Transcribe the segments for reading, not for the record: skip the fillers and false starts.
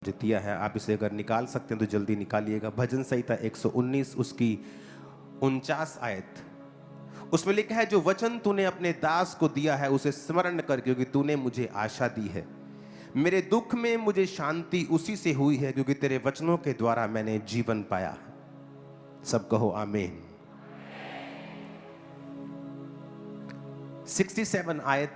जो दिया है, आप इसे अगर निकाल सकते हैं तो जल्दी निकालिएगा। भजन संहिता 119 उसकी 49 आयत, उसमें लिखा है, जो वचन तूने अपने दास को दिया है उसे स्मरण कर, क्योंकि तूने मुझे आशा दी है। मेरे दुख में मुझे शांति उसी से हुई है, क्योंकि तेरे वचनों के द्वारा मैंने जीवन पाया। सब कहो आमीन। 67 आयत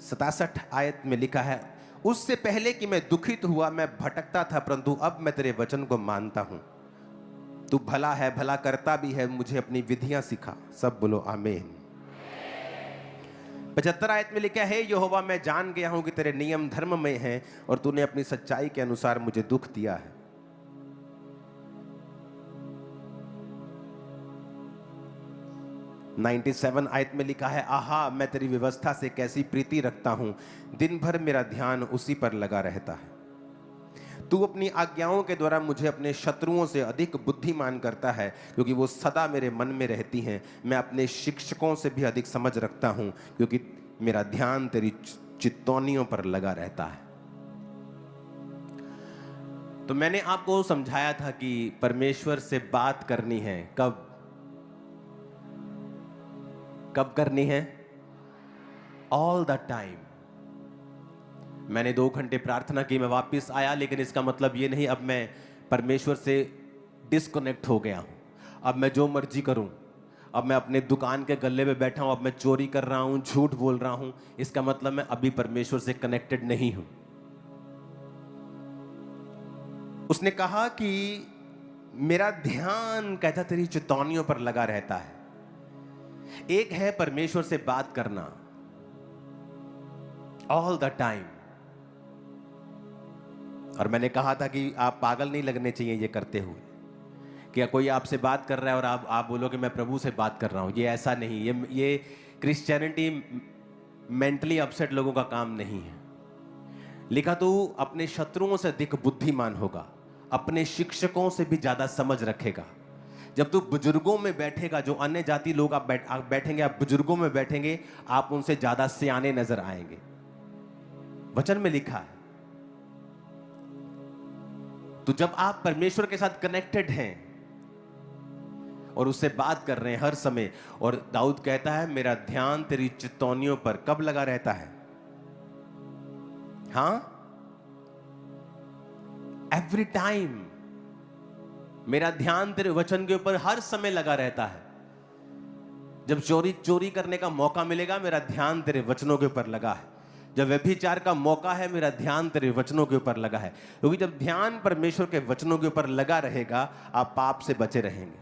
67 आयत में लिखा है, उससे पहले कि मैं दुखित हुआ मैं भटकता था, परंतु अब मैं तेरे वचन को मानता हूं। तू भला है, भला करता भी है, मुझे अपनी विधियां सिखा। सब बोलो आमीन। 75 आयत में लिखा है, यहोवा मैं जान गया हूं कि तेरे नियम धर्म में हैं और तूने अपनी सच्चाई के अनुसार मुझे दुख दिया है। 97 आयत में लिखा है, आहा मैं तेरी व्यवस्था से कैसी प्रीति रखता हूं, दिन भर मेरा ध्यान उसी पर लगा रहता है। तू अपनी आज्ञाओं के द्वारा मुझे अपने शत्रुओं से अधिक बुद्धिमान करता है, क्योंकि वो सदा मेरे मन में रहती हैं। मैं अपने शिक्षकों से भी अधिक समझ रखता हूं, क्योंकि मेरा ध्यान तेरी चितौनियों पर लगा रहता है। तो मैंने आपको समझाया था कि परमेश्वर से बात करनी है, कब करनी है? All the time. मैंने 2 घंटे प्रार्थना की, मैं वापस आया, लेकिन इसका मतलब ये नहीं अब मैं परमेश्वर से डिस्कनेक्ट हो गया हूं, अब मैं जो मर्जी करूं, अब मैं अपने दुकान के गल्ले में बैठा हूं, अब मैं चोरी कर रहा हूं, झूठ बोल रहा हूं, इसका मतलब मैं अभी परमेश्वर से कनेक्टेड नहीं हूं। उसने कहा कि मेरा ध्यान, कहता, तेरी चितौनियों पर लगा रहता है। एक है परमेश्वर से बात करना ऑल द टाइम, और मैंने कहा था कि आप पागल नहीं लगने चाहिए ये करते हुए। क्या कोई आपसे बात कर रहा है और आप बोलो कि मैं प्रभु से बात कर रहा हूं, ये ऐसा नहीं। ये क्रिश्चियनिटी मेंटली अपसेट लोगों का काम नहीं है। लिखा, तू अपने शत्रुओं से अधिक बुद्धिमान होगा, अपने शिक्षकों से भी ज्यादा समझ रखेगा। जब तू बुजुर्गों में बैठेगा, जो अन्य जाति लोग आप बैठेंगे, आप बुजुर्गों में बैठेंगे, आप उनसे ज्यादा सियाने नजर आएंगे। वचन में लिखा है। तो जब आप परमेश्वर के साथ कनेक्टेड हैं और उससे बात कर रहे हैं हर समय, और दाऊद कहता है, मेरा ध्यान तेरी चितौनियों पर कब लगा रहता है? हां, एवरी टाइम। मेरा ध्यान तेरे वचन के ऊपर हर समय लगा रहता है। जब चोरी करने का मौका मिलेगा, मेरा ध्यान तेरे वचनों के ऊपर लगा है। जब व्यभिचार का मौका है, मेरा ध्यान तेरे वचनों के ऊपर लगा है। क्योंकि जब ध्यान परमेश्वर के वचनों के ऊपर लगा रहेगा, आप पाप से बचे रहेंगे।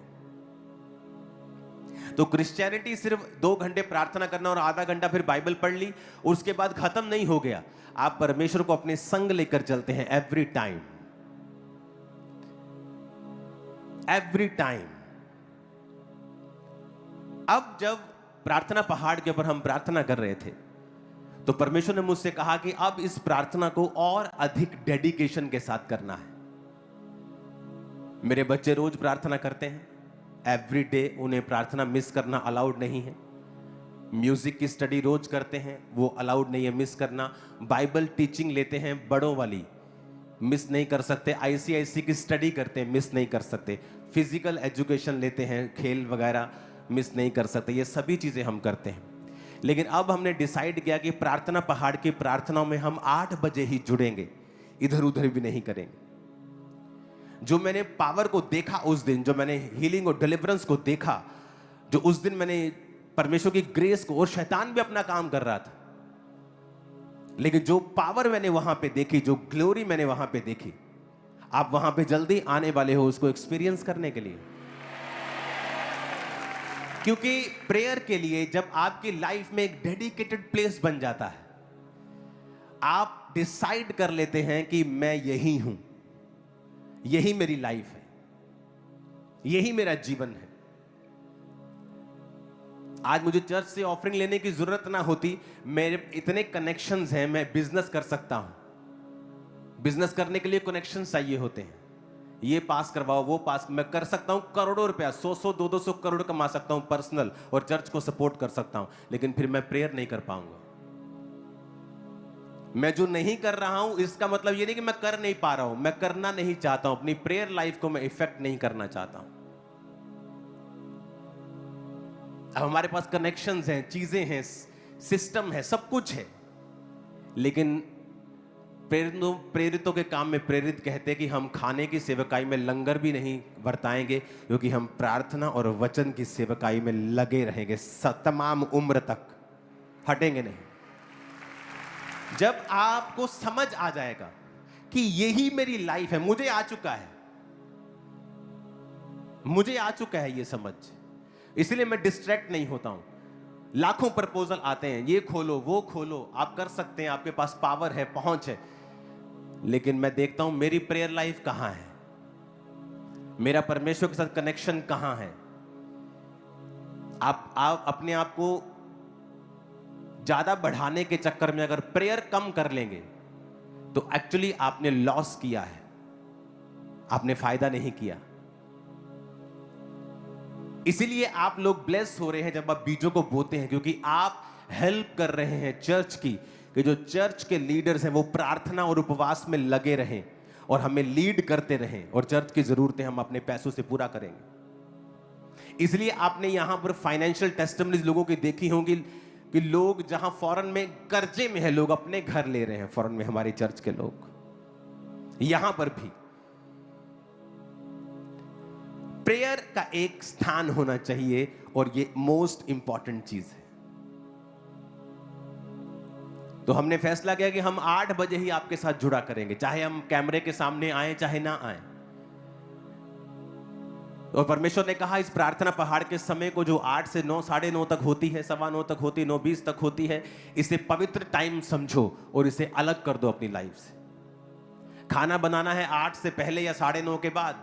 तो क्रिश्चियनिटी सिर्फ 2 घंटे प्रार्थना करना और आधा घंटा फिर बाइबल पढ़ ली, उसके बाद खत्म नहीं हो गया। आप परमेश्वर को अपने संग लेकर चलते हैं एवरी टाइम, एवरी टाइम। अब जब प्रार्थना पहाड़ के ऊपर हम प्रार्थना कर रहे थे, तो परमेश्वर ने मुझसे कहा कि अब इस प्रार्थना को और अधिक डेडिकेशन के साथ करना है। मेरे बच्चे रोज प्रार्थना करते हैं, एवरी डे, उन्हें प्रार्थना मिस करना अलाउड नहीं है। म्यूजिक की स्टडी रोज करते हैं, वो अलाउड नहीं है मिस करना। बाइबल टीचिंग लेते हैं बड़ों वाली, मिस नहीं कर सकते। आईसीआईसी की स्टडी करते हैं, मिस नहीं कर सकते। फिजिकल एजुकेशन लेते हैं, खेल वगैरह, मिस नहीं कर सकते। ये सभी चीजें हम करते हैं। लेकिन अब हमने डिसाइड किया कि प्रार्थना पहाड़ की प्रार्थनाओं में हम 8 बजे ही जुड़ेंगे, इधर उधर भी नहीं करेंगे। जो मैंने पावर को देखा उस दिन, जो मैंने हीलिंग और डिलीवरेंस को देखा, जो उस दिन मैंने परमेश्वर की ग्रेस को, और शैतान भी अपना काम कर रहा था, लेकिन जो पावर मैंने वहां पे देखी, जो ग्लोरी मैंने वहां पे देखी, आप वहां पे जल्दी आने वाले हो उसको एक्सपीरियंस करने के लिए। क्योंकि प्रेयर के लिए जब आपकी लाइफ में एक डेडिकेटेड प्लेस बन जाता है, आप डिसाइड कर लेते हैं कि मैं यही हूं, यही मेरी लाइफ है, यही मेरा जीवन है। आज मुझे चर्च से ऑफरिंग लेने की जरूरत ना होती, मेरे इतने कनेक्शंस हैं, मैं बिजनेस कर सकता हूं। बिजनेस करने के लिए कनेक्शंस चाहिए होते हैं, ये पास करवाओ, वो पास, मैं कर सकता हूं करोड़ों रुपया, 100-100, 200 करोड़ कमा सकता हूं पर्सनल, और चर्च को सपोर्ट कर सकता हूं, लेकिन फिर मैं प्रेयर नहीं कर पाऊंगा। मैं जो नहीं कर रहा हूं इसका मतलब ये नहीं कि मैं कर नहीं पा रहा हूं, मैं करना नहीं चाहता हूं, अपनी प्रेयर लाइफ को मैं इफेक्ट नहीं करना चाहता हूं। अब हमारे पास कनेक्शंस हैं, चीजें हैं, सिस्टम है, सब कुछ है, लेकिन प्रेरितों के काम में प्रेरित कहते हैं कि हम खाने की सेवकाई में लंगर भी नहीं बरताएंगे, क्योंकि हम प्रार्थना और वचन की सेवकाई में लगे रहेंगे तमाम उम्र तक, हटेंगे नहीं। जब आपको समझ आ जाएगा कि यही मेरी लाइफ है, मुझे आ चुका है ये समझ, इसलिए मैं डिस्ट्रैक्ट नहीं होता हूं। लाखों प्रपोजल आते हैं, ये खोलो वो खोलो, आप कर सकते हैं, आपके पास पावर है, पहुंच है, लेकिन मैं देखता हूं मेरी प्रेयर लाइफ कहां है, मेरा परमेश्वर के साथ कनेक्शन कहां है। आप अपने आप को ज्यादा बढ़ाने के चक्कर में अगर प्रेयर कम कर लेंगे तो एक्चुअली आपने लॉस किया है, आपने फायदा नहीं किया। इसीलिए आप लोग ब्लेस हो रहे हैं जब आप बीजों को बोते हैं, क्योंकि आप हेल्प कर रहे हैं चर्च की, कि जो चर्च के लीडर्स हैं वो प्रार्थना और उपवास में लगे रहें और हमें लीड करते रहें, और चर्च की जरूरतें हम अपने पैसों से पूरा करेंगे। इसलिए आपने यहां पर फाइनेंशियल टेस्टिमनीज लोगों की देखी होंगी कि लोग जहां फॉरेन में कर्जे में है, लोग अपने घर ले रहे हैं फॉरेन में, हमारी चर्च के लोग। यहां पर भी प्रेयर का एक स्थान होना चाहिए, और ये मोस्ट इंपॉर्टेंट चीज है। तो हमने फैसला किया कि हम 8 बजे ही आपके साथ जुड़ा करेंगे, चाहे हम कैमरे के सामने आए चाहे ना आए। और परमेश्वर ने कहा इस प्रार्थना पहाड़ के समय को, जो 8 से 9, 9:30 तक होती है, 9:15 तक होती है, 9:20 तक होती है, इसे पवित्र टाइम समझो और इसे अलग कर दो अपनी लाइफ से। खाना बनाना है 8 से पहले या 9:30 के बाद,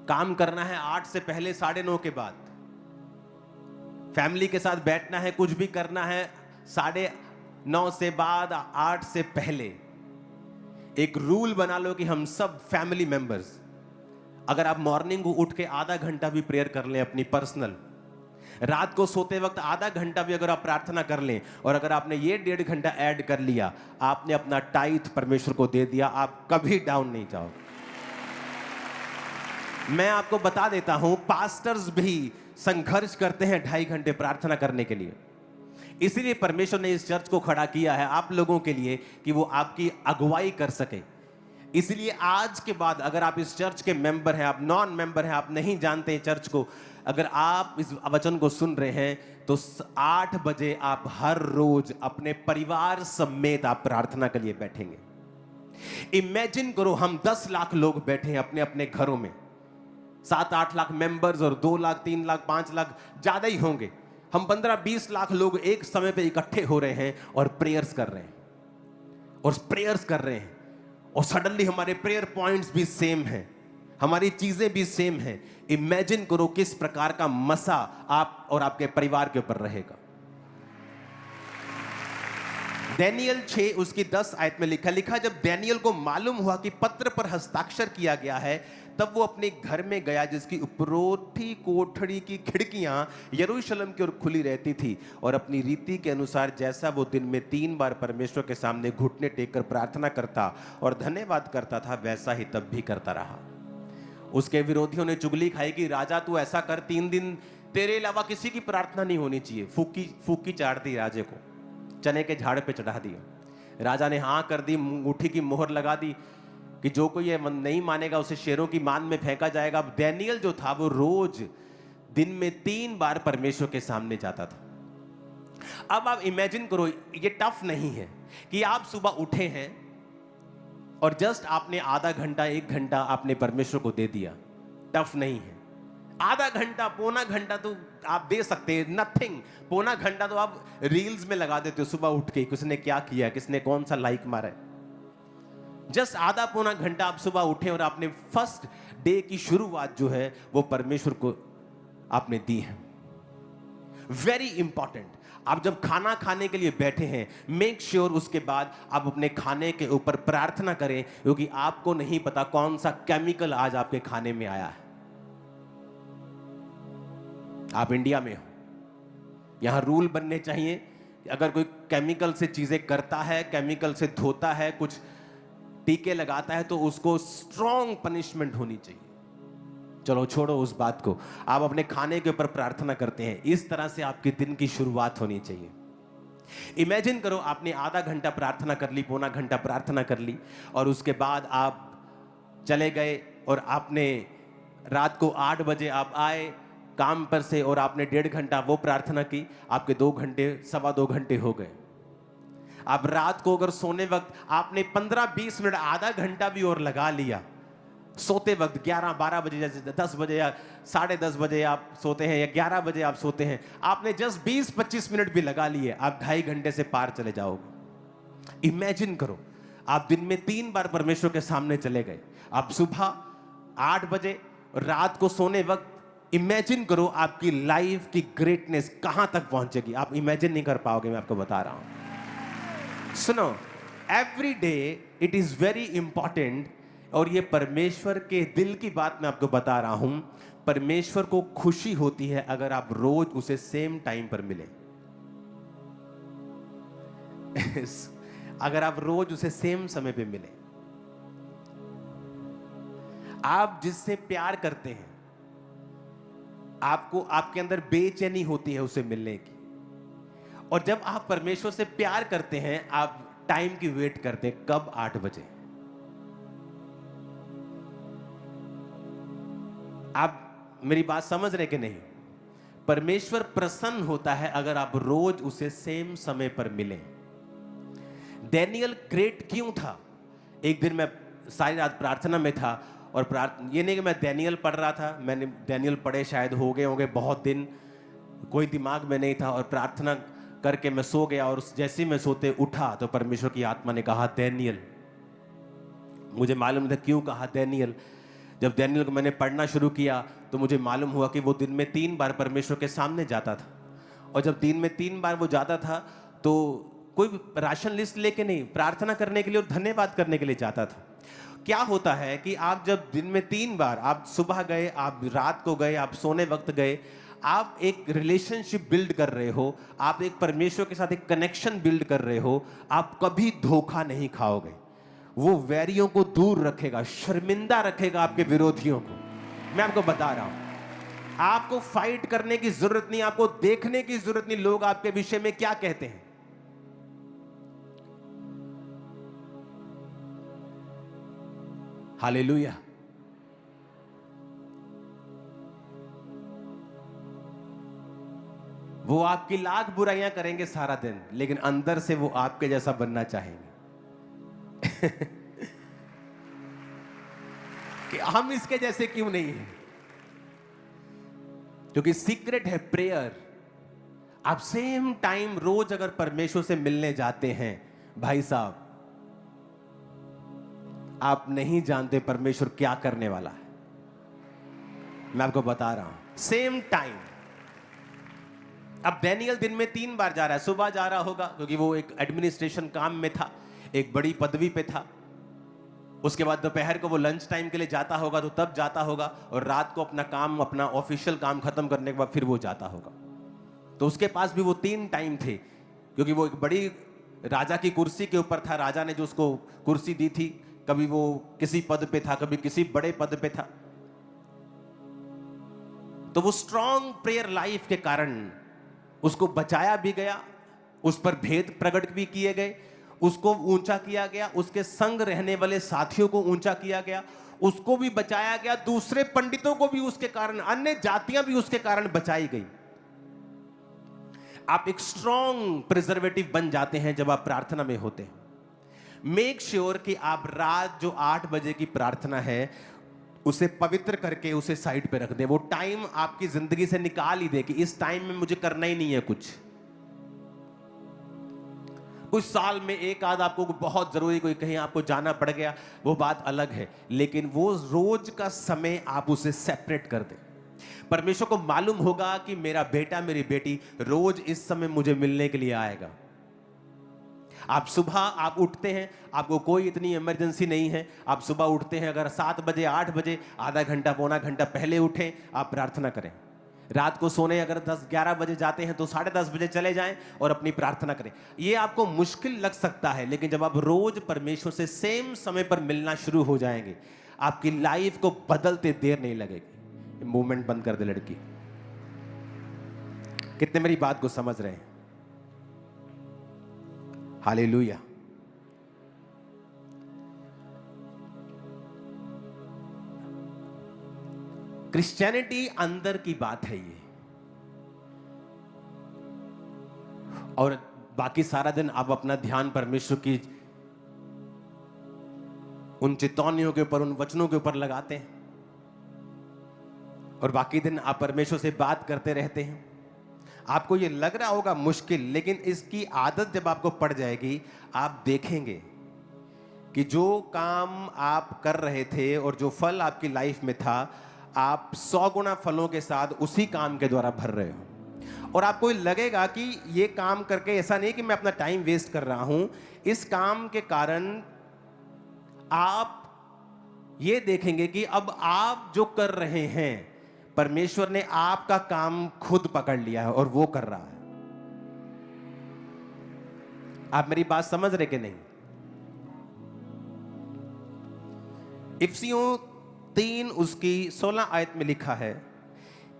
काम करना है 8 से पहले 9:30 के बाद, फैमिली के साथ बैठना है, कुछ भी करना है 9:30 से बाद, 8 से पहले। एक रूल बना लो कि हम सब फैमिली मेंबर्स, अगर आप मॉर्निंग को उठ के आधा घंटा भी प्रेयर कर लें अपनी पर्सनल, रात को सोते वक्त आधा घंटा भी अगर आप प्रार्थना कर लें, और अगर आपने ये 1.5 घंटा ऐड कर लिया, आपने अपना टाइथ परमेश्वर को दे दिया, आप कभी डाउन नहीं जाओगे। मैं आपको बता देता हूं, पास्टर्स भी संघर्ष करते हैं 2.5 घंटे प्रार्थना करने के लिए। इसीलिए परमेश्वर ने इस चर्च को खड़ा किया है आप लोगों के लिए, कि वो आपकी अगुवाई कर सके। इसलिए आज के बाद अगर आप इस चर्च के मेंबर हैं, आप नॉन मेंबर हैं, आप नहीं जानते हैं चर्च को, अगर आप इस वचन को सुन रहे हैं तो 8 बजे आप हर रोज अपने परिवार समेत आप प्रार्थना के लिए बैठेंगे। इमेजिन करो हम 10 लाख लोग बैठे हैं अपने अपने घरों में, 7-8 लाख मेंबर्स, और 2 लाख 3 लाख 5 लाख ज्यादा ही होंगे, हम 15-20 लाख लोग एक समय पे इकट्ठे हो रहे हैं और प्रेयर्स कर रहे हैं, और सडनली हमारे प्रेयर पॉइंट्स भी सेम हैं, हमारी चीजें भी सेम हैं। इमेजिन करो किस प्रकार का मसा आप और आपके परिवार के ऊपर रहेगा। दानियेल 6 उसकी 10 आयत में लिखा, जब दानियेल को मालूम हुआ कि पत्र पर हस्ताक्षर किया गया है, तब वो अपने घर में गया, जिसकी उपरोठी कोठरी की खिड़कियां यरूशलेम की ओर खुली रहती थी, और अपनी रीति के अनुसार जैसा वो दिन में 3 बार परमेश्वर के सामने घुटने टेककर प्रार्थना करता और धन्यवाद करता था, वैसा ही तब भी करता रहा। उसके विरोधियों ने चुगली खाई कि राजा तू ऐसा कर, 3 दिन तेरे अलावा किसी की प्रार्थना नहीं होनी चाहिए। फूकी चाट दी राजे को, चने के झाड़ पे चढ़ा दिया। राजा ने हाँ कर दी, अंगूठी की मोहर लगा दी कि जो कोई ये नहीं मानेगा उसे शेरों की मान में फेंका जाएगा। अब दानियेल जो था वो रोज दिन में 3 बार परमेश्वर के सामने जाता था। अब आप इमेजिन करो, ये टफ नहीं है कि आप सुबह उठे हैं और जस्ट आपने आधा घंटा 1 घंटा आपने परमेश्वर को दे दिया। टफ नहीं है, आधा घंटा पौना घंटा तो आप दे सकते हैं, नथिंग। पौना घंटा तो आप रील्स में लगा देते हो सुबह उठ के, किसने क्या किया, किसने कौन सा लाइक मारा है। जस्ट आधा पौना घंटा आप सुबह उठे और आपने फर्स्ट डे की शुरुआत जो है वो परमेश्वर को आपने दी है। Very important. आप जब खाना खाने के लिए बैठे हैं, मेक श्योर उसके बाद आप अपने खाने के ऊपर प्रार्थना करें, क्योंकि आपको नहीं पता कौन सा केमिकल आज आपके खाने में आया है। आप इंडिया में हो, यहां रूल बनने चाहिए अगर कोई केमिकल से चीजें करता है, केमिकल से धोता है, कुछ टीके लगाता है, तो उसको स्ट्रॉन्ग पनिशमेंट होनी चाहिए। चलो छोड़ो उस बात को, आप अपने खाने के ऊपर प्रार्थना करते हैं। इस तरह से आपके दिन की शुरुआत होनी चाहिए। इमेजिन करो आपने आधा घंटा प्रार्थना कर ली, पौना घंटा प्रार्थना कर ली, और उसके बाद आप चले गए और आपने रात को 8 बजे आप आए काम पर से और आपने 1.5 घंटा वो प्रार्थना की, आपके 2 घंटे, 2.25 घंटे हो गए। आप रात को अगर सोने वक्त आपने 15-20 मिनट, आधा घंटा भी और लगा लिया, सोते वक्त 11-12 बजे, जैसे 10 बजे या 10:30 बजे आप सोते हैं या 11 बजे आप सोते हैं, आपने जस्ट 20-25 मिनट भी लगा लिए, आप 2.5 घंटे से पार चले जाओगे। इमेजिन करो आप दिन में 3 बार परमेश्वर के सामने चले गए, आप सुबह 8 बजे, रात को सोने वक्त। इमेजिन करो आपकी लाइफ की ग्रेटनेस कहां तक पहुंचेगी, आप इमेजिन नहीं कर पाओगे, मैं आपको बता रहा हूं। सुनो, every day it is very important, और ये परमेश्वर के दिल की बात मैं आपको बता रहा हूं। परमेश्वर को खुशी होती है अगर आप रोज उसे सेम टाइम पर मिले। अगर आप रोज उसे सेम समय पे मिले। आप जिससे प्यार करते हैं, आपको, आपके अंदर बेचैनी होती है उसे मिलने की, और जब आप परमेश्वर से प्यार करते हैं, आप टाइम की वेट करते हैं, कब 8 बजे। आप मेरी बात समझ रहे कि नहीं? परमेश्वर प्रसन्न होता है अगर आप रोज उसे सेम समय पर मिलें। डैनियल ग्रेट क्यों था? एक दिन मैं सारी रात प्रार्थना में था, और ये नहीं कि मैं डैनियल पढ़ रहा था, मैंने डैनियल पढ़े शायद हो गए होंगे बहुत दिन, कोई दिमाग में नहीं था, और प्रार्थना करके मैं सो गया, और जैसे ही मैं सोते उठा तो परमेश्वर की आत्मा ने कहा डैनियल। मुझे मालूम था क्यों कहा डैनियल। जब डैनियल को मैंने पढ़ना शुरू किया तो मुझे मालूम हुआ कि वो दिन में 3 बार परमेश्वर के सामने जाता था, और जब दिन में 3 बार वो जाता था तो कोई राशन लिस्ट लेके नहीं, प्रार्थना करने के लिए और धन्यवाद करने के लिए जाता था। क्या होता है कि आप जब दिन में 3 बार, आप सुबह गए, आप रात को गए, आप सोने वक्त गए, आप एक रिलेशनशिप बिल्ड कर रहे हो, आप एक परमेश्वर के साथ एक कनेक्शन बिल्ड कर रहे हो। आप कभी धोखा नहीं खाओगे। वो वैरियों को दूर रखेगा, शर्मिंदा रखेगा आपके विरोधियों को। मैं आपको बता रहा हूं, आपको फाइट करने की जरूरत नहीं, आपको देखने की जरूरत नहीं लोग आपके विषय में क्या कहते हैं। हालेलुया। वो आपकी लाख बुराइयां करेंगे सारा दिन, लेकिन अंदर से वो आपके जैसा बनना चाहेंगे। कि हम इसके जैसे क्यों नहीं हैं? क्योंकि सीक्रेट है प्रेयर। आप सेम टाइम रोज अगर परमेश्वर से मिलने जाते हैं, भाई साहब, आप नहीं जानते परमेश्वर क्या करने वाला है। मैं आपको बता रहा हूं, सेम टाइम। अब डैनियल दिन में 3 बार जा रहा है, सुबह जा रहा होगा क्योंकि वो एक एडमिनिस्ट्रेशन काम में था, एक बड़ी पदवी पे था। उसके बाद दोपहर को वो लंच टाइम के लिए जाता होगा, तो तब जाता होगा, और रात को अपना काम, अपना ऑफिशियल काम खत्म करने के बाद फिर वो जाता होगा। तो उसके पास भी वो 3 टाइम थे, क्योंकि वो एक बड़ी राजा की कुर्सी के ऊपर था। राजा ने जो उसको कुर्सी दी थी, कभी वो किसी पद पे था, कभी किसी बड़े पद पे था। तो वो स्ट्रॉन्ग प्रेयर लाइफ के कारण उसको बचाया भी गया, उस पर भेद प्रकट भी किए गए, उसको ऊंचा किया गया, उसके संग रहने वाले साथियों को ऊंचा किया गया, उसको भी बचाया गया, दूसरे पंडितों को भी उसके कारण, अन्य जातियां भी उसके कारण बचाई गई। आप एक स्ट्रॉन्ग प्रिजर्वेटिव बन जाते हैं जब आप प्रार्थना में होते हैं। मेक श्योर कि आप रात जो 8 बजे की प्रार्थना है उसे पवित्र करके उसे साइड पे रख दे। वो टाइम आपकी जिंदगी से निकाल ही दे कि इस टाइम में मुझे करना ही नहीं है कुछ साल में एक आध आपको बहुत जरूरी कोई कहीं आपको जाना पड़ गया, वो बात अलग है, लेकिन वो रोज का समय आप उसे सेपरेट कर दे। परमेश्वर को मालूम होगा कि मेरा बेटा, मेरी बेटी रोज इस समय मुझे मिलने के लिए आएगा। आप सुबह आप उठते हैं, आपको कोई इतनी इमरजेंसी नहीं है, आप सुबह उठते हैं, अगर 7 बजे 8 बजे आधा घंटा पौना घंटा पहले उठें, आप प्रार्थना करें। रात को सोने अगर 10-11 बजे जाते हैं तो 10:30 बजे चले जाएं और अपनी प्रार्थना करें। ये आपको मुश्किल लग सकता है, लेकिन जब आप रोज परमेश्वर से सेम समय पर मिलना शुरू हो जाएंगे, आपकी लाइफ को बदलते देर नहीं लगेगी। मूवमेंट बंद कर दे लड़की। कितने मेरी बात को समझ रहे हैं? हालेलुया। क्रिश्चियनिटी अंदर की बात है ये, और बाकी सारा दिन आप अपना ध्यान परमेश्वर की उन चेतावनियों के ऊपर, उन वचनों के ऊपर लगाते हैं, और बाकी दिन आप परमेश्वर से बात करते रहते हैं। आपको ये लग रहा होगा मुश्किल, लेकिन इसकी आदत जब आपको पड़ जाएगी, आप देखेंगे कि जो काम आप कर रहे थे और जो फल आपकी लाइफ में था, आप 100 गुना फलों के साथ उसी काम के द्वारा भर रहे हो। और आपको लगेगा कि ये काम करके ऐसा नहीं कि मैं अपना टाइम वेस्ट कर रहा हूं, इस काम के कारण आप ये देखेंगे कि अब आप जो कर रहे हैं, परमेश्वर ने आपका काम खुद पकड़ लिया है और वो कर रहा है। आप मेरी बात समझ रहे कि नहीं? इफिसियों 3 उसकी 16 आयत में लिखा है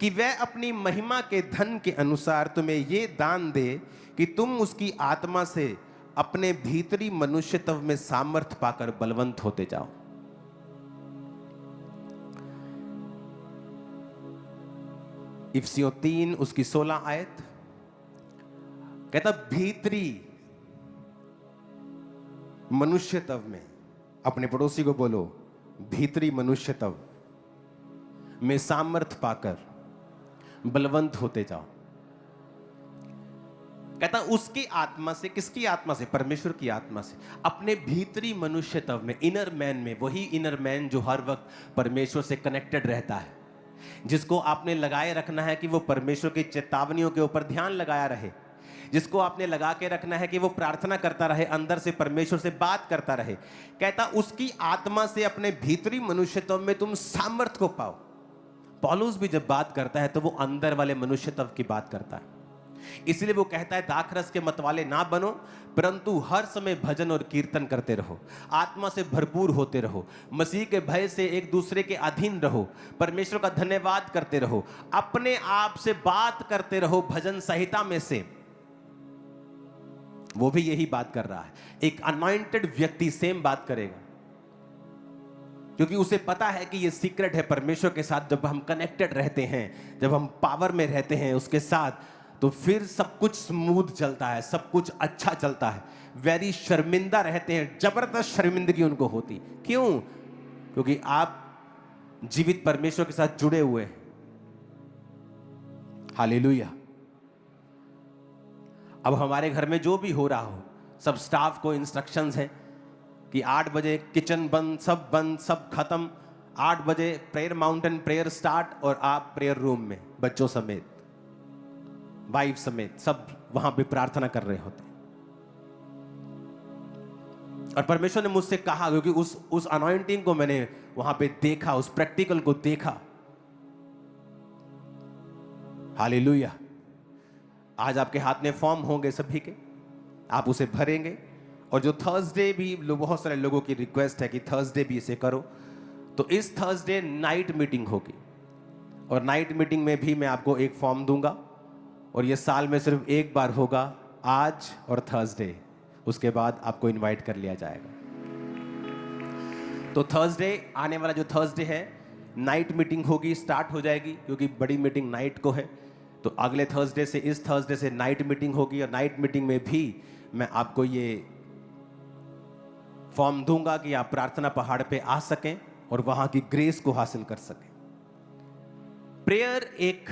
कि वह अपनी महिमा के धन के अनुसार तुम्हें ये दान दे कि तुम उसकी आत्मा से अपने भीतरी मनुष्यत्व में सामर्थ पाकर बलवंत होते जाओ। इफिसियों 3 उसकी 16 आयत कहता, भीतरी मनुष्यत्व में, अपने पड़ोसी को बोलो, भीतरी मनुष्यत्व में सामर्थ पाकर बलवंत होते जाओ। कहता उसकी आत्मा से, किसकी आत्मा से? परमेश्वर की आत्मा से, अपने भीतरी मनुष्यत्व में, इनर मैन में। वही इनर मैन जो हर वक्त परमेश्वर से कनेक्टेड रहता है, जिसको आपने लगाए रखना है कि वो परमेश्वर की चेतावनियों के ऊपर ध्यान लगाया रहे, जिसको आपने लगा के रखना है कि वो प्रार्थना करता रहे, अंदर से परमेश्वर से बात करता रहे। कहता उसकी आत्मा से अपने भीतरी मनुष्यत्व में तुम सामर्थ को पाओ। पौलुस भी जब बात करता है तो वो अंदर वाले मनुष्यत्व की बात करता है। इसलिए वो कहता है दाखरस के मतवाले ना बनो, परंतु हर समय भजन और कीर्तन करते रहो, आत्मा से भरपूर होते रहो, मसीह के भय से एक दूसरे के अधीन रहो, परमेश्वर का धन्यवाद करते रहो, अपने आप से बात करते रहो भजन संहिता में से। वो भी यही बात कर रहा है। एक अनॉइंटेड व्यक्ति सेम बात करेगा, क्योंकि उसे पता है कि ये सीक्रेट है परमेश्वर के साथ। जब हम कनेक्टेड रहते हैं, जब हम पावर में रहते हैं उसके साथ, तो फिर सब कुछ स्मूथ चलता है, सब कुछ अच्छा चलता है। वेरी शर्मिंदा रहते हैं, जबरदस्त शर्मिंदगी उनको होती। क्यों? क्योंकि आप जीवित परमेश्वर के साथ जुड़े हुए हैं। हालेलुया। अब हमारे घर में जो भी हो रहा हो, सब स्टाफ को इंस्ट्रक्शंस हैं कि 8 बजे किचन बंद, सब खत्म। 8 बजे प्रेयर माउंटेन प्रेयर स्टार्ट, और आप प्रेयर रूम में बच्चों समेत, वाइफ समेत सब वहां पे प्रार्थना कर रहे होते। और परमेश्वर ने मुझसे कहा, क्योंकि उस अनॉइंटिंग को मैंने वहां पे देखा, उस प्रैक्टिकल को देखा। हालेलुया। आज आपके हाथ में फॉर्म होंगे सभी के, आप उसे भरेंगे। और जो थर्सडे भी, बहुत सारे लोगों की रिक्वेस्ट है कि थर्सडे भी इसे करो, तो इस थर्सडे नाइट मीटिंग होगी, और नाइट मीटिंग में भी मैं आपको एक फॉर्म दूंगा, और ये साल में सिर्फ एक बार होगा, आज और थर्सडे। उसके बाद आपको इनवाइट कर लिया जाएगा। तो थर्सडे, आने वाला जो थर्सडे है, नाइट मीटिंग होगी, स्टार्ट हो जाएगी, क्योंकि बड़ी मीटिंग नाइट को है। तो अगले थर्सडे से, इस थर्सडे से नाइट मीटिंग होगी, और नाइट मीटिंग में भी मैं आपको ये फॉर्म दूंगा कि आप प्रार्थना पहाड़ पे आ सकें और वहां की ग्रेस को हासिल कर सकें। प्रेयर एक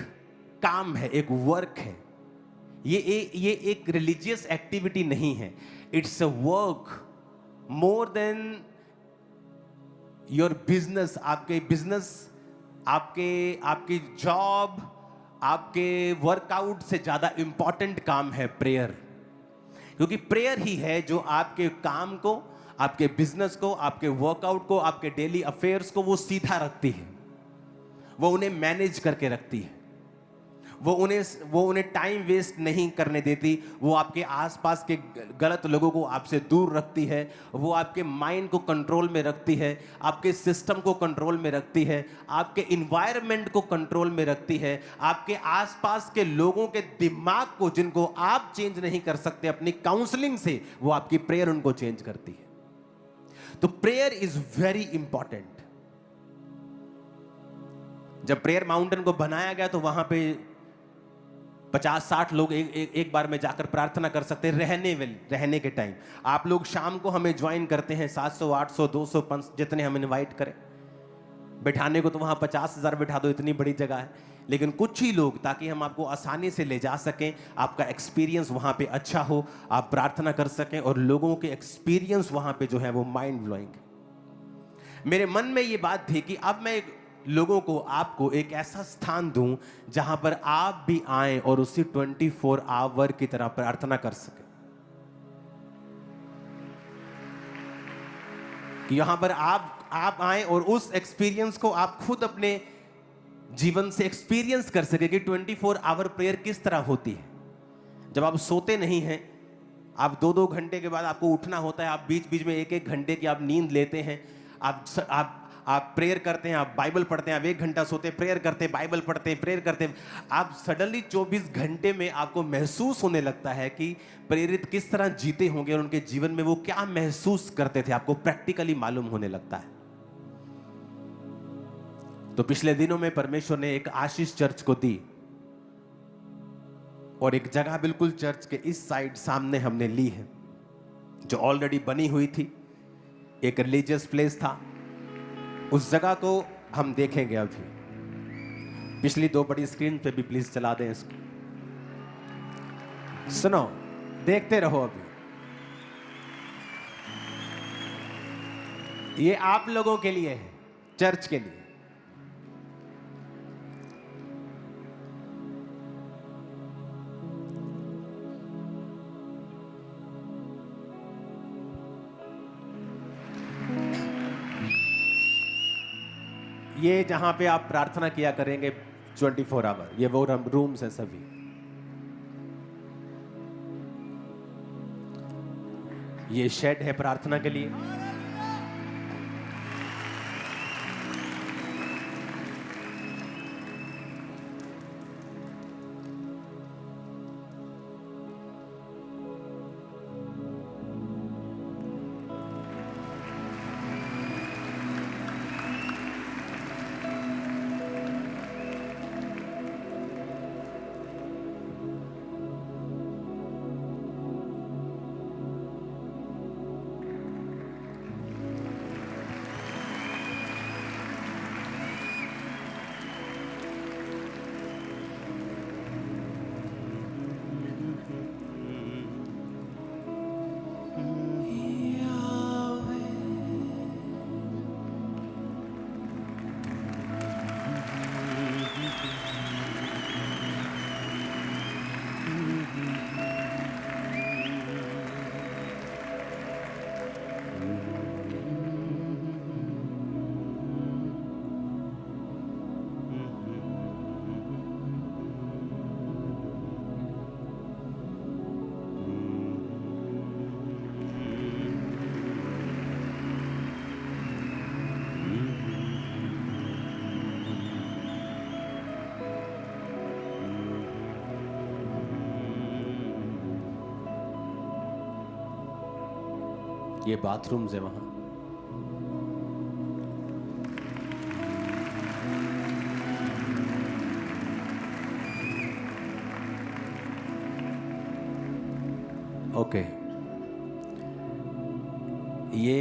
काम है, एक वर्क है। ये एक रिलीजियस एक्टिविटी नहीं है। It's a work more than your business. आपके बिजनेस, आपकी जॉब, आपके वर्कआउट से ज्यादा इंपॉर्टेंट काम है प्रेयर। क्योंकि प्रेयर ही है जो आपके काम को, आपके बिजनेस को, आपके वर्कआउट को, आपके डेली अफेयर्स को वो सीधा रखती है, वो उन्हें मैनेज करके रखती है। वो उन्हें टाइम वेस्ट नहीं करने देती। वो आपके आसपास के गलत लोगों को आपसे दूर रखती है। वो आपके माइंड को कंट्रोल में रखती है, आपके सिस्टम को कंट्रोल में रखती है, आपके इन्वायरमेंट को कंट्रोल में रखती है, आपके आसपास के लोगों के दिमाग को, जिनको आप चेंज नहीं कर सकते अपनी काउंसलिंग से, वो आपकी प्रेयर उनको चेंज करती है। तो प्रेयर इज वेरी इंपॉर्टेंट। जब प्रेयर माउंटेन को बनाया गया तो वहां पे 50-60 लोग एक बार में जाकर प्रार्थना कर सकते हैं रहने के टाइम। आप लोग शाम को हमें ज्वाइन करते हैं, 700, 800, 200, 500 जितने हम इनवाइट करें। बैठाने को तो वहां 50,000 बैठा दो, इतनी बड़ी जगह है। लेकिन कुछ ही लोग, ताकि हम आपको आसानी से ले जा सकें, आपका एक्सपीरियंस वहां पे अच्छा हो, आप प्रार्थना कर सकें, और लोगों के एक्सपीरियंस वहां पे जो है वो माइंड ब्लोइंग। मेरे मन में ये बात थी कि अब मैं लोगों को, आपको एक ऐसा स्थान दूं जहां पर आप भी आए और उसी 24 आवर की तरह प्रार्थना कर सके। कि यहां पर आप आए और उस एक्सपीरियंस को आप खुद अपने जीवन से एक्सपीरियंस कर सके कि 24 आवर प्रेयर किस तरह होती है। जब आप सोते नहीं हैं, आप 2-2 घंटे के बाद आपको उठना होता है, आप बीच बीच में 1-1 घंटे की आप नींद लेते हैं, आप प्रेयर करते हैं, आप बाइबल पढ़ते हैं, आप 1 घंटा सोते हैं, प्रेयर करते हैं, बाइबल पढ़ते हैं, प्रेयर करते हैं। आप सडनली 24 घंटे में आपको महसूस होने लगता है कि प्रेरित किस तरह जीते होंगे और उनके जीवन में वो क्या महसूस करते थे, आपको प्रैक्टिकली मालूम होने लगता है। तो पिछले दिनों में परमेश्वर ने एक आशीष चर्च को दी, और एक जगह बिल्कुल चर्च के इस साइड सामने हमने ली है, जो ऑलरेडी बनी हुई थी। एक रिलीजियस प्लेस था, उस जगह को हम देखेंगे अभी। पिछली 2 बड़ी स्क्रीन पे भी प्लीज चला दें इसको। सुनो, देखते रहो। अभी ये आप लोगों के लिए है, चर्च के लिए। ये जहां पे आप प्रार्थना किया करेंगे 24 आवर, ये वो रूम्स हैं सभी। ये शेड है प्रार्थना के लिए। ये बाथरूम्स है वहां। ओके, ये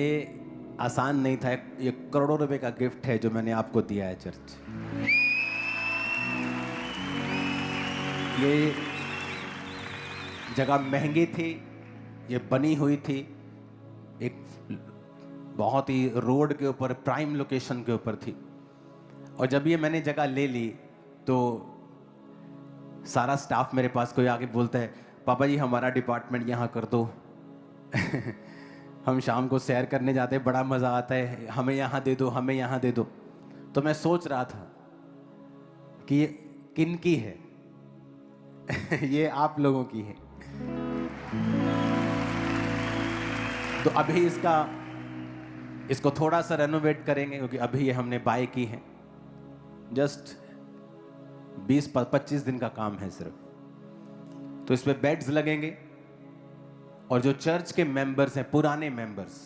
आसान नहीं था, ये करोड़ों रुपए का गिफ्ट है जो मैंने आपको दिया है चर्च। ये जगह महंगी थी, ये बनी हुई थी एक बहुत ही रोड के ऊपर, प्राइम लोकेशन के ऊपर थी। और जब ये मैंने जगह ले ली तो सारा स्टाफ मेरे पास कोई आके बोलता है, पापा जी हमारा डिपार्टमेंट यहाँ कर दो हम शाम को सैर करने जाते हैं, बड़ा मज़ा आता है, हमें यहाँ दे दो, हमें यहाँ दे दो। तो मैं सोच रहा था कि ये किन की है, ये आप लोगों की है। तो अभी इसको थोड़ा सा रेनोवेट करेंगे, क्योंकि अभी ये हमने बाय की है। जस्ट 20-25 दिन का काम है सिर्फ। तो इसमें बेड्स लगेंगे, और जो चर्च के मेंबर्स हैं, पुराने मेंबर्स,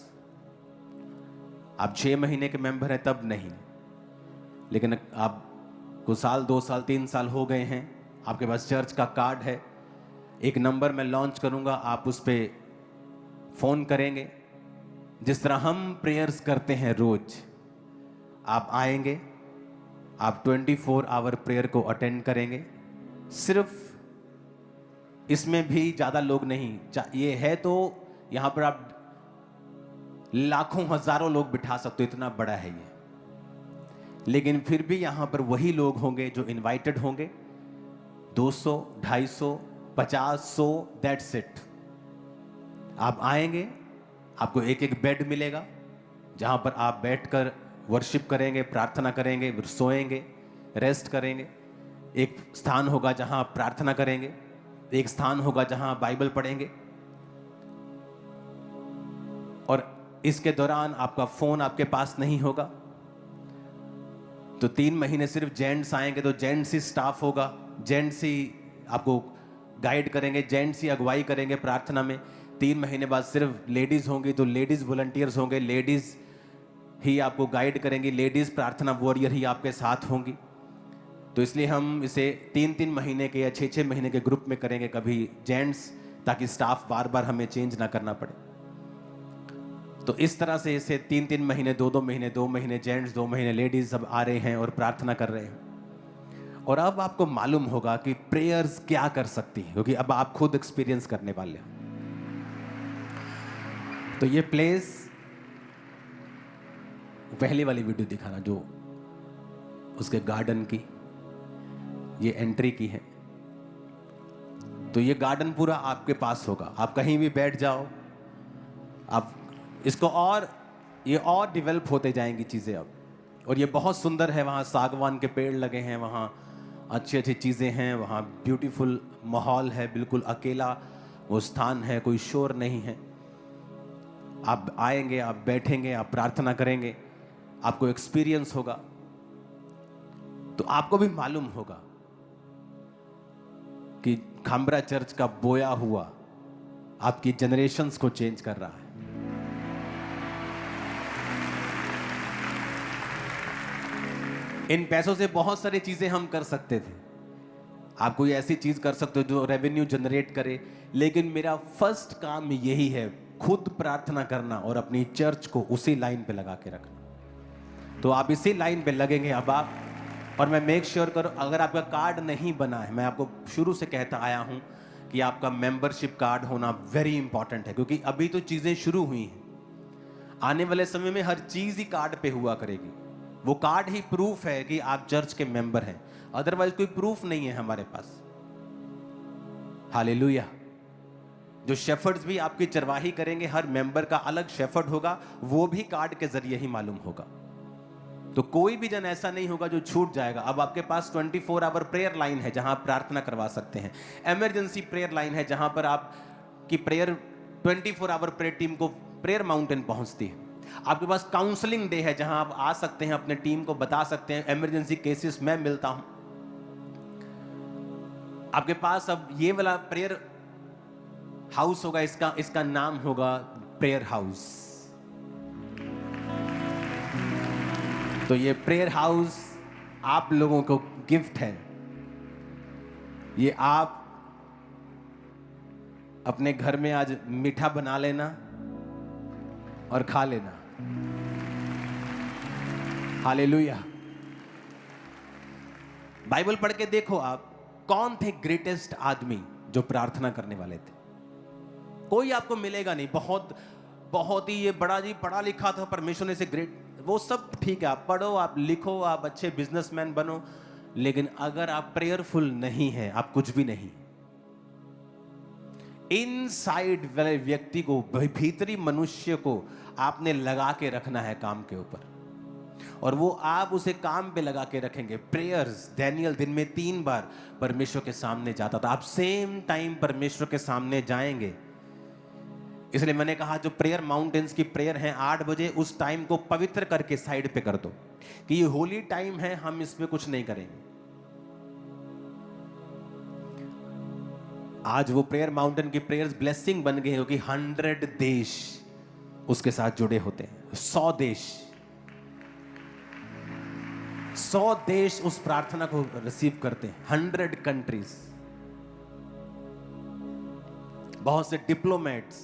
आप 6 महीने के मेंबर हैं तब नहीं, लेकिन आपको साल, 2 साल, 3 साल हो गए हैं, आपके पास चर्च का कार्ड है, एक नंबर मैं लॉन्च करूंगा, आप उस पर फोन करेंगे। जिस तरह हम प्रेयर्स करते हैं रोज, आप आएंगे, आप 24 आवर प्रेयर को अटेंड करेंगे। सिर्फ इसमें भी ज्यादा लोग नहीं, ये है तो यहां पर आप लाखों हजारों लोग बिठा सकते हो, इतना बड़ा है ये। लेकिन फिर भी यहां पर वही लोग होंगे जो इनवाइटेड होंगे, 200, 250, 50, 100, दैट्स इट। आप आएंगे, आपको एक एक बेड मिलेगा, जहां पर आप बैठकर वर्शिप करेंगे, प्रार्थना करेंगे, फिर सोएंगे, रेस्ट करेंगे। एक स्थान होगा जहां आप प्रार्थना करेंगे, एक स्थान होगा जहां आप बाइबल पढ़ेंगे। और इसके दौरान आपका फोन आपके पास नहीं होगा। तो 3 महीने सिर्फ जेंट्स आएंगे, तो जेंट्स ही स्टाफ होगा, जेंट्स ही आपको गाइड करेंगे, जेंट्स ही अगुवाई करेंगे प्रार्थना में। 3 महीने बाद सिर्फ लेडीज होंगी, तो लेडीज वॉलंटियर्स होंगे, लेडीज ही आपको गाइड करेंगी, लेडीज प्रार्थना वॉरियर ही आपके साथ होंगी। तो इसलिए हम इसे 3-3 महीने के या 6-6 महीने के ग्रुप में करेंगे, कभी जेंट्स, ताकि स्टाफ बार बार हमें चेंज ना करना पड़े। तो इस तरह से इसे 3-3 महीने, 2-2 महीने, 2 महीने जेंट्स, 2 महीने लेडीज, सब आ रहे हैं और प्रार्थना कर रहे हैं। और अब आपको मालूम होगा कि प्रेयर्स क्या कर सकती है, क्योंकि अब आप खुद एक्सपीरियंस करने वाले हैं। तो ये प्लेस, पहली वाली वीडियो दिखाना जो उसके गार्डन की, ये एंट्री की है। तो ये गार्डन पूरा आपके पास होगा, आप कहीं भी बैठ जाओ, आप इसको ये और डेवलप होते जाएंगी चीजें अब। और ये बहुत सुंदर है, वहाँ सागवान के पेड़ लगे हैं, वहाँ अच्छी अच्छी चीजें हैं, वहाँ ब्यूटीफुल माहौल है, बिल्कुल अकेला वो स्थान है, कोई शोर नहीं है। आप आएंगे, आप बैठेंगे, आप प्रार्थना करेंगे, आपको एक्सपीरियंस होगा, तो आपको भी मालूम होगा कि खामरा चर्च का बोया हुआ आपकी जनरेशंस को चेंज कर रहा है। इन पैसों से बहुत सारी चीजें हम कर सकते थे, आप कोई ऐसी चीज कर सकते हो जो रेवेन्यू जनरेट करे, लेकिन मेरा फर्स्ट काम यही है, खुद प्रार्थना करना और अपनी चर्च को उसी लाइन पे लगा के रखना। तो आप इसी लाइन पे लगेंगे अब आप। और मैं मेक श्योर करो, अगर आपका कार्ड नहीं बना है, मैं आपको शुरू से कहता आया हूं कि आपका मेंबरशिप कार्ड होना वेरी इंपॉर्टेंट है, क्योंकि अभी तो चीजें शुरू हुई हैं, आने वाले समय में हर चीज ही कार्ड पे हुआ करेगी। वो कार्ड ही प्रूफ है कि आप चर्च के मेंबर हैं, अदरवाइज कोई प्रूफ नहीं है हमारे पास। हालेलुया। जो शेफर्ड्स भी आपकी चरवाही करेंगे, हर मेंबर का अलग शेफर्ड होगा, वो भी कार्ड के जरिए ही मालूम होगा। तो कोई भी जन ऐसा नहीं होगा जो छूट जाएगा। अब आपके पास 24 आवर प्रेयर लाइन है, जहां आप प्रार्थना करवा सकते हैं। इमरजेंसी प्रेयर लाइन है, जहां पर आपकी प्रेयर 24 आवर प्रेयर टीम को प्रेयर माउंटेन पहुंचती है। आपके पास काउंसलिंग डे है, जहां आप आ सकते हैं, अपने टीम को बता सकते हैं इमरजेंसी केसेस मैं मिलता हूं। आपके पास अब ये वाला प्रेयर हाउस होगा, इसका नाम होगा प्रेयर हाउस। तो ये प्रेयर हाउस आप लोगों को गिफ्ट है। ये आप अपने घर में आज मीठा बना लेना और खा लेना। हालेलुया। बाइबल पढ़ के देखो आप, कौन थे ग्रेटेस्ट आदमी जो प्रार्थना करने वाले थे? कोई आपको मिलेगा नहीं बहुत ही ये बड़ा जी पढ़ा लिखा था, परमेश्वर ने से ग्रेट, वो सब ठीक है, आप पढ़ो, आप लिखो, आप अच्छे बिजनेसमैन बनो, लेकिन अगर आप प्रेयरफुल नहीं हैं, आप कुछ भी नहीं। इनसाइड वाले व्यक्ति को, भीतरी मनुष्य को आपने लगा के रखना है काम के ऊपर। और वो आप उसे काम पे लगा के रखेंगे। प्रेयर्स, डैनियल दिन में 3 बार परमेश्वर के सामने जाता था। आप सेम टाइम परमेश्वर के सामने जाएंगे। इसलिए मैंने कहा जो प्रेयर माउंटेन्स की प्रेयर है 8 बजे, उस टाइम को पवित्र करके साइड पे कर दो कि ये होली टाइम है, हम इसमें कुछ नहीं करेंगे। आज वो प्रेयर माउंटेन की प्रेयर्स ब्लेसिंग बन गई, क्योंकि 100 देश उसके साथ जुड़े होते हैं। 100 देश, 100 देश उस प्रार्थना को रिसीव करते हैं। 100 कंट्रीज, बहुत से डिप्लोमेट्स,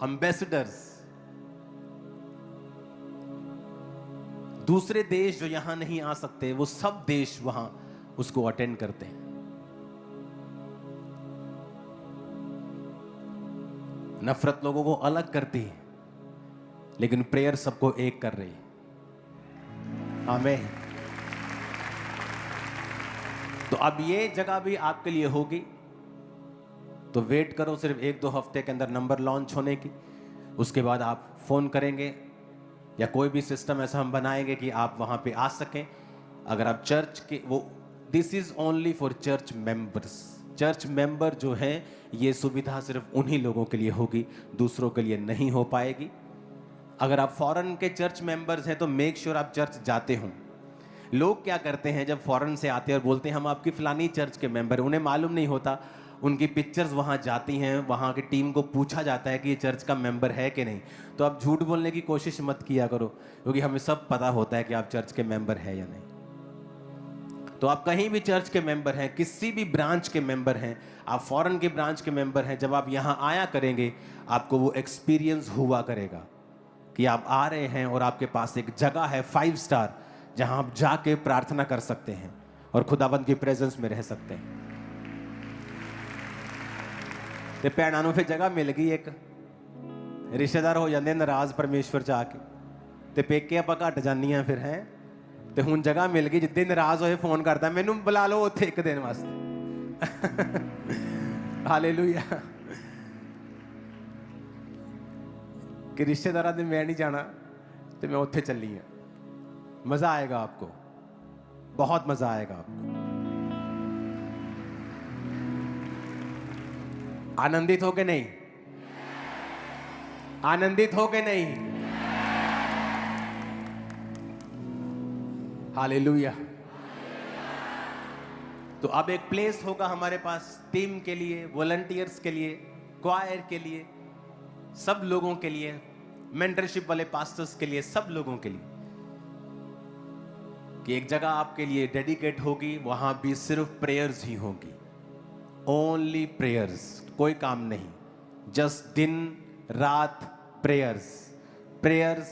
एम्बेसडर्स, दूसरे देश जो यहां नहीं आ सकते, वो सब देश वहां उसको अटेंड करते हैं। नफरत लोगों को अलग करती है, लेकिन प्रेयर सबको एक कर रही है। आमीन। तो अब ये जगह भी आपके लिए होगी, तो वेट करो सिर्फ 1-2 हफ्ते के अंदर नंबर लॉन्च होने की। उसके बाद आप फोन करेंगे या कोई भी सिस्टम ऐसा हम बनाएंगे कि आप वहां पे आ सकें। अगर आप चर्च के, वो this is only for church members. Church member जो हैं, ये सुविधा सिर्फ उन्हीं लोगों के लिए होगी, दूसरों के लिए नहीं हो पाएगी। अगर आप फॉरेन के चर्च मेंबर्स हैं तो मेक श्योर आप चर्च जाते हो। लोग क्या करते हैं, जब फॉरेन से आते हैं और बोलते हैं हम आपकी फलानी चर्च के मेंबर, उन्हें मालूम नहीं होता, उनकी पिक्चर्स वहाँ जाती हैं, वहाँ की टीम को पूछा जाता है कि ये चर्च का मेंबर है कि नहीं। तो आप झूठ बोलने की कोशिश मत किया करो, क्योंकि हमें सब पता होता है कि आप चर्च के मेंबर है या नहीं। तो आप कहीं भी चर्च के मेंबर हैं, किसी भी ब्रांच के मेंबर हैं, आप फॉरेन के ब्रांच के मेंबर हैं, जब आप यहाँ आया करेंगे आपको वो एक्सपीरियंस हुआ करेगा कि आप आ रहे हैं और आपके पास एक जगह है 5 स्टार, जहाँ आप जाके प्रार्थना कर सकते हैं और खुदाबंद की प्रेजेंस में रह सकते हैं। ते भैणों ਨੂੰ फिर जगह मिल गई, एक रिश्तेदार हो जाते नाराज परमेश्वर च आके, ते पेके आप घट जानियां फिर हैं। ते हुण जगह मिल गई, जिद्दे नाराज होए फोन करता मैनू बुला लो उत्थे एक दिन वास्ते। हालेलुया। कि रिश्तेदारा दिन मैं नहीं जाना, तो मैं उत्थे चली हाँ। मजा आएगा आपको, बहुत मजा आएगा आपको। आनंदित हो के नहीं? आनंदित हो के नहीं? हालेलुया। तो अब एक प्लेस होगा हमारे पास टीम के लिए, वॉलंटियर्स के लिए, क्वायर के लिए, सब लोगों के लिए, मेंटरशिप वाले पास्टर्स के लिए, सब लोगों के लिए, कि एक जगह आपके लिए डेडिकेट होगी। वहां भी सिर्फ प्रेयर्स ही होगी, ओनली प्रेयर्स, कोई काम नहीं, जस्ट दिन रात प्रेयर्स, प्रेयर्स,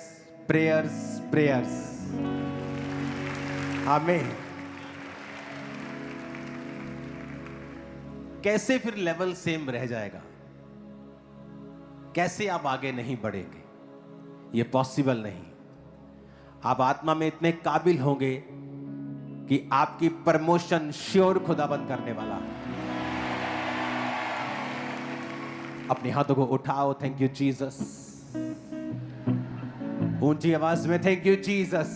प्रेयर्स, प्रेयर्स। आमीन। कैसे फिर लेवल सेम रह जाएगा? कैसे आप आगे नहीं बढ़ेंगे? ये पॉसिबल नहीं। आप आत्मा में इतने काबिल होंगे कि आपकी प्रमोशन श्योर खुदाबंद करने वाला। अपने हाथों को उठाओ, थैंक यू जीसस। ऊंची आवाज में थैंक यू जीसस।